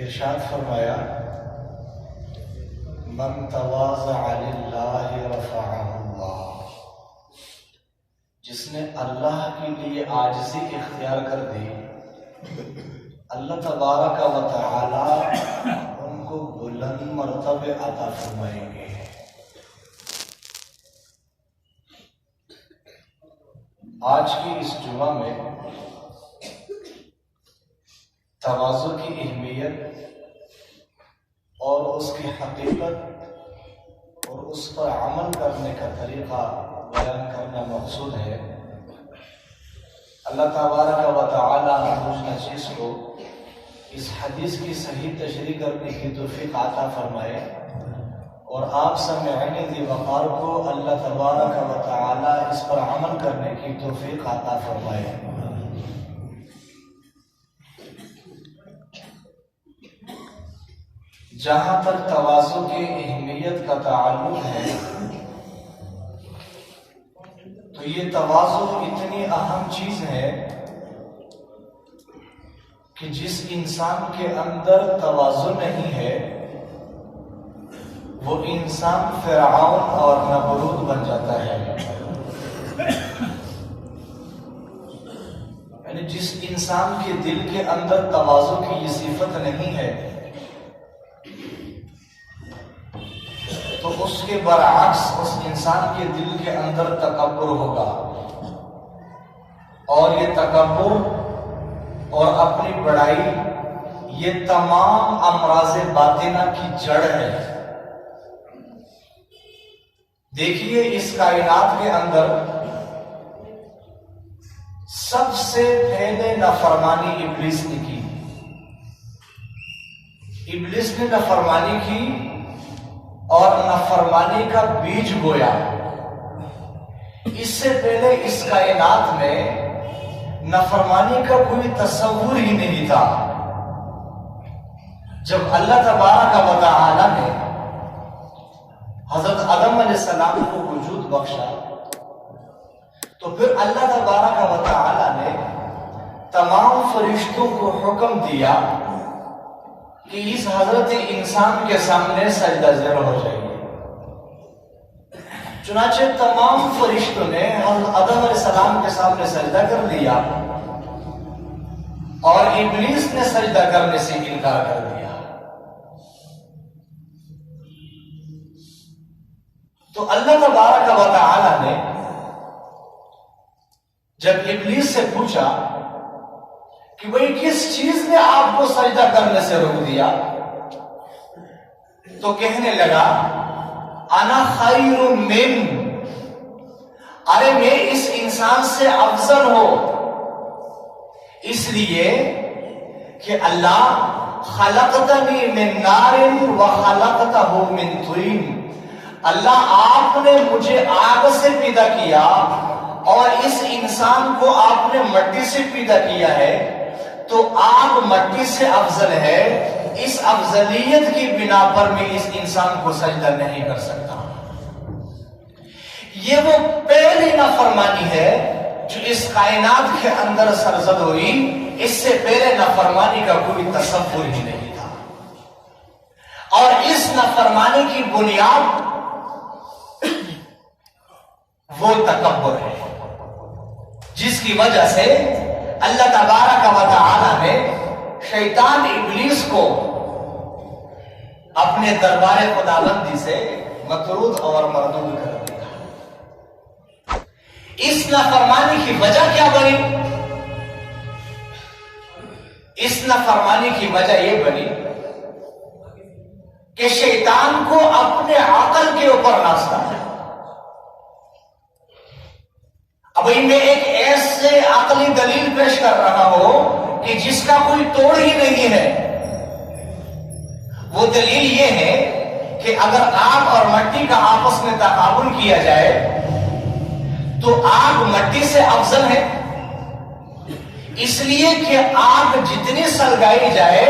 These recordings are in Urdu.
ارشاد فرمایا من تواضع للہ رفعہ اللہ، جس نے اللہ کے لیے عاجزی اختیار کر دی اللہ تبارک و تعالی ان کو بلند مرتبے عطا فرمائیں گے۔ آج کی اس جمعہ میں تواضع کی اہمیت اور اس کی حقیقت اور اس پر عمل کرنے کا طریقہ بیان کرنا مقصود ہے۔ اللہ تبارک و تعالی مجھ نشیس کو اس حدیث کی صحیح تشریح کرنے کی توفیق عطا فرمائے، اور آپ سامعین ذی وقار کو اللہ تبارک و تعالی اس پر عمل کرنے کی توفیق عطا فرمائے۔ جہاں تک تواضع کی اہمیت کا تعلق ہے تو یہ تواضع اتنی اہم چیز ہے کہ جس انسان کے اندر تواضع نہیں ہے وہ انسان فرعون اور نمرود بن جاتا ہے۔ یعنی جس انسان کے دل کے اندر تواضع کی یہ صفت نہیں ہے تو اس کے برعکس اس انسان کے دل کے اندر تکبر ہوگا، اور یہ تکبر اور اپنی بڑائی یہ تمام امراض باطنہ کی جڑ ہے۔ دیکھیے اس کائنات کے اندر سب سے پہلے نافرمانی ابلیس نے کی۔ ابلیس نے نافرمانی کی اور نافرمانی کا بیج بویا۔ اس سے پہلے اس کائنات میں نافرمانی کا کوئی تصور ہی نہیں تھا۔ جب اللہ تبارک و تعالی نے حضرت آدم علیہ السلام کو وجود بخشا تو پھر اللہ تبارک و تعالی نے تمام فرشتوں کو حکم دیا کہ اس حضرت انسان کے سامنے سجدہ زیر ہو جائیے۔ چنانچہ تمام فرشتوں نے حضرت آدم علیہ السلام کے سامنے سجدہ کر دیا اور ابلیس نے سجدہ کرنے سے انکار کر دیا۔ تو اللہ تبارک و تعالی نے جب ابلیس سے پوچھا کہ بھئی کس چیز نے آپ کو سجدہ کرنے سے روک دیا، تو کہنے لگا انا خیر من، ارے میں اس انسان سے افضل ہوں، اس لیے کہ اللہ خلقتنی من نار وخلقتہ من طین، اللہ آپ نے مجھے آگ سے پیدا کیا اور اس انسان کو آپ نے مٹی سے پیدا کیا ہے، تو آگ مٹی سے افضل ہے، اس افضلیت کی بنا پر میں اس انسان کو سجدہ نہیں کر سکتا۔ یہ وہ پہلی نافرمانی ہے جو اس کائنات کے اندر سرزد ہوئی، اس سے پہلے نافرمانی کا کوئی تصور ہی نہیں تھا۔ اور اس نافرمانی کی بنیاد وہ تکبر ہے جس کی وجہ سے اللہ تبارک و تعالی نے شیطان ابلیس کو اپنے دربار خداوندی سے مطرود اور مردود کر دیا۔ اس نافرمانی کی وجہ کیا بنی؟ اس نافرمانی کی وجہ یہ بنی کہ شیطان کو اپنے عقل کے اوپر نازتا ہے۔ ابھی میں ایک ایسے عقلی دلیل پیش کر رہا ہوں کہ جس کا کوئی توڑ ہی نہیں ہے۔ وہ دلیل یہ ہے کہ اگر آگ اور مٹی کا آپس میں تقابل کیا جائے تو آگ مٹی سے افضل ہے، اس لیے کہ آگ جتنی سلگائی جائے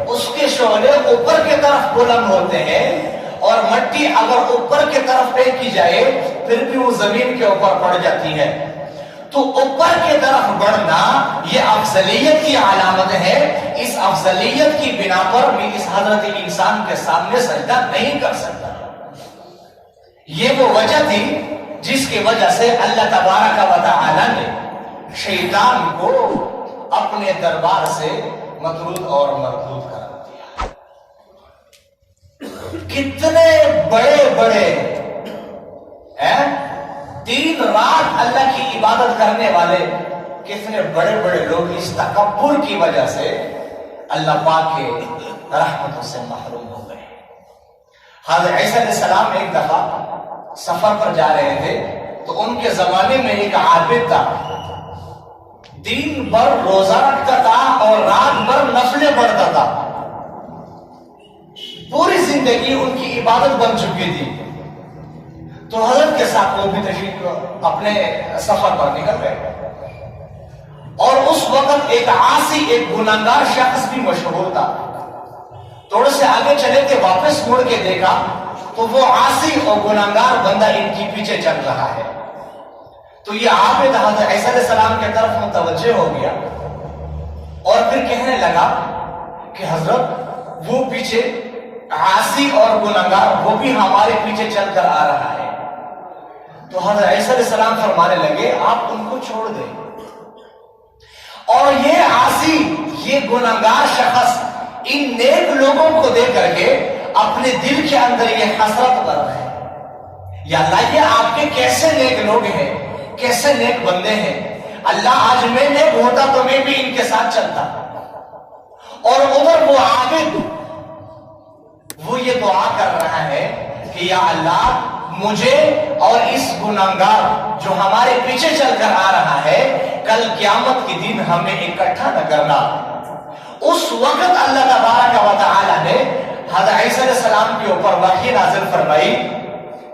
اس کے شعلے اوپر کی طرف بلند ہوتے ہیں، اور مٹی اگر اوپر کی طرف پھینکی جائے پھر بھی وہ زمین کے اوپر پڑ جاتی ہے۔ تو اوپر کی طرف بڑھنا یہ افضلیت کی علامت ہے. اس افضلیت کی بنا پر بھی اس حضرت انسان کے سامنے سجدہ نہیں کر سکتا. یہ وہ وجہ تھی جس کی وجہ سے اللہ تبارک و تعالی نے شیطان کو اپنے دربار سے مطرود اور مردود کر دیا. کتنے بڑے بڑے دن رات اللہ کی عبادت کرنے والے کتنے بڑے بڑے لوگ اس تکبر کی وجہ سے اللہ پاک کے رحمتوں سے محروم ہو گئے. حضرت عیسیٰ علیہ السلام ایک دفعہ سفر پر جا رہے تھے تو ان کے زمانے میں ایک عابد تھا. دن بھر روزہ رکھتا تھا اور رات بھر نفلیں پڑھتا تھا. پوری زندگی ان کی عبادت بن چکی تھی. تو حضرت کے ساتھ وہ بھی تشریف اپنے سفر پر نکل گئے اور اس وقت ایک عاصی ایک گناہگار شخص بھی مشہور تھا. تھوڑے سے آگے چلے تھے, واپس مڑ کے دیکھا تو وہ عاصی اور گناہگار بندہ ان کی پیچھے چل رہا ہے. تو یہ عابد حضرت عیسیٰ علیہ السلام کی طرف متوجہ ہو گیا اور پھر کہنے لگا کہ حضرت وہ پیچھے عاصی اور گناہگار وہ بھی ہمارے پیچھے چل کر آ رہا ہے. تو حضرت عیسیٰ علیہ السلام فرمانے لگے آپ ان کو چھوڑ دیں. اور یہ عاصی یہ گناہگار شخص ان نیک لوگوں کو دیکھ کر کے اپنے دل کے اندر یہ حسرت کر رہے ہیں, یا اللہ یہ آپ کے کیسے نیک لوگ ہیں, کیسے نیک بندے ہیں. اللہ آج میں نیک ہوتا تو میں بھی ان کے ساتھ چلتا. اور ادھر وہ عابد وہ یہ دعا کر رہا ہے کہ یا اللہ مجھے اور اس گناہگار جو ہمارے پیچھے چل کر آ رہا ہے کل قیامت کے دن ہمیں اکٹھا نہ کرنا. اس وقت اللہ تبارک و تعالی نے حضرت عیسیٰ علیہ السلام کے اوپر وحی نازل فرمائی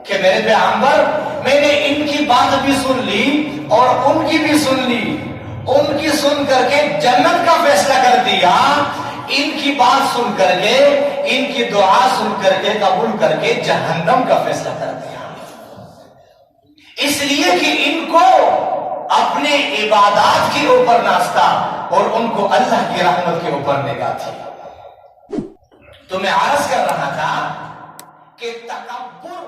کہ میرے پیغمبر میں نے ان کی بات بھی سن لی اور ان کی بھی سن لی. ان کی سن کر کے جنت کا فیصلہ کر دیا, ان کی بات سن کر کے ان کی دعا سن کر کے قبول کر کے جہنم کا فیصلہ کر دیا. اس لیے کہ ان کو اپنے عبادات کے اوپر ناچتا اور ان کو اللہ کی رحمت کے اوپر نگاہ تھی. تو میں عرض کر رہا تھا کہ تکبر